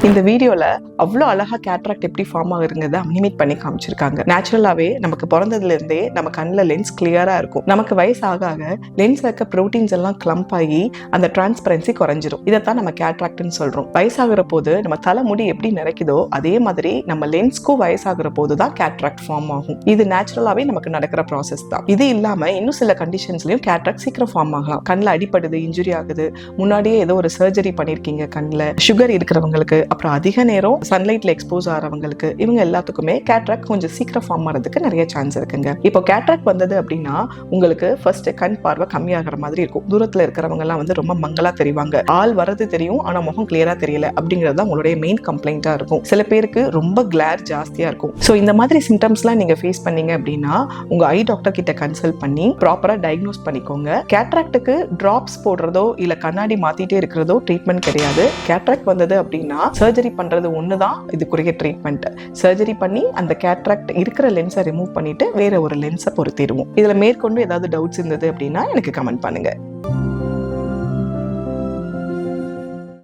இந்த வீடியோல அவ்வளோ அழகா கேட்ராக்ட் எப்படி ஃபார்ம் ஆகுறத அனிமேட் பண்ணி காமிச்சிருக்காங்க. நேச்சுரலாவே நமக்கு பிறந்ததுல இருந்தே நம்ம கண்ணில் லென்ஸ் கிளியரா இருக்கும். நமக்கு வயசு ஆக ஆக லென்ஸ்ல இருக்க ப்ரோட்டீன்ஸ் எல்லாம் கிளம்ப் ஆகி அந்த டிரான்ஸ்பரன்சி குறைஞ்சிரும். இதைத்தான் நம்ம கேட்ராக்ட்னு சொல்றோம். வயசாகிற போது நம்ம தலைமுடி எப்படி நிறைக்குதோ அதே மாதிரி நம்ம லென்ஸ்க்கும் வயசாகிற போதுதான் கேட்ராக்ட் ஃபார்ம் ஆகும். இது நேச்சுரலாவே நமக்கு நடக்கிற ப்ராசஸ் தான். இது இல்லாம இன்னும் சில கண்டிஷன்ஸ்லயும் கேட்ராக்ட் சீக்கிரம் ஃபார்ம் ஆகலாம். கண்ணில் அடிப்படுது, இன்ஜுரி ஆகுது, முன்னாடியே ஏதோ ஒரு சர்ஜரி பண்ணிருக்கீங்க, கண்ணில் சுகர் இருக்கிறவங்களுக்கு, அப்புறம் அதிக நேரம் சன்லைட்ல எக்ஸ்போஸ் ஆகிறவங்களுக்கு, இவங்க எல்லாத்துக்குமே கேட்ராக்ட் கொஞ்சம் சீக்கிரம் ஃபார்ம் ஆகிறதுக்கு நிறைய சான்ஸ் இருக்குங்க. இப்போ கேட்ராக்ட் வந்தது அப்படின்னா உங்களுக்கு ஃபர்ஸ்ட் கண் பார்வை கம்மியாகிற மாதிரி இருக்கும். தூரத்துல இருக்கிறவங்க எல்லாம் ரொம்ப மங்களா தெரிவாங்க. ஆள் வரது தெரியும், ஆனா முகம் கிளியரா தெரியல அப்படிங்கிறது தான் உங்களுடைய மெயின் கம்ப்ளைண்டா இருக்கும். சில பேருக்கு ரொம்ப கிளார் ஜாஸ்தியா இருக்கும். ஸோ இந்த மாதிரி சிம்டம்ஸ்லாம் நீங்க ஃபேஸ் பண்ணீங்க அப்படின்னா உங்க ஐ டாக்டர் கிட்ட கன்சல்ட் பண்ணி ப்ராப்பரா டயக்னோஸ் பண்ணிக்கோங்க. கேட்ராக்டுக்கு டிராப்ஸ் போடுறதோ இல்ல கண்ணாடி மாத்திட்டே இருக்கிறதோ ட்ரீட்மெண்ட் கிடையாது. கேட்ராக்ட் வந்தது அப்படின்னா சர்ஜரி பண்றது ஒண்ணுதான் இதுக்குரிய ட்ரீட்மெண்ட். சர்ஜரி பண்ணி அந்த கேட்ராக்ட் இருக்கிற லென்ஸை ரிமூவ் பண்ணிட்டு வேற ஒரு லென்ஸை பொருத்திடுவோம். இதுல மேற்கொண்டு ஏதாவது டவுட்ஸ் இருந்தது அப்படின்னா எனக்கு கமெண்ட் பண்ணுங்க.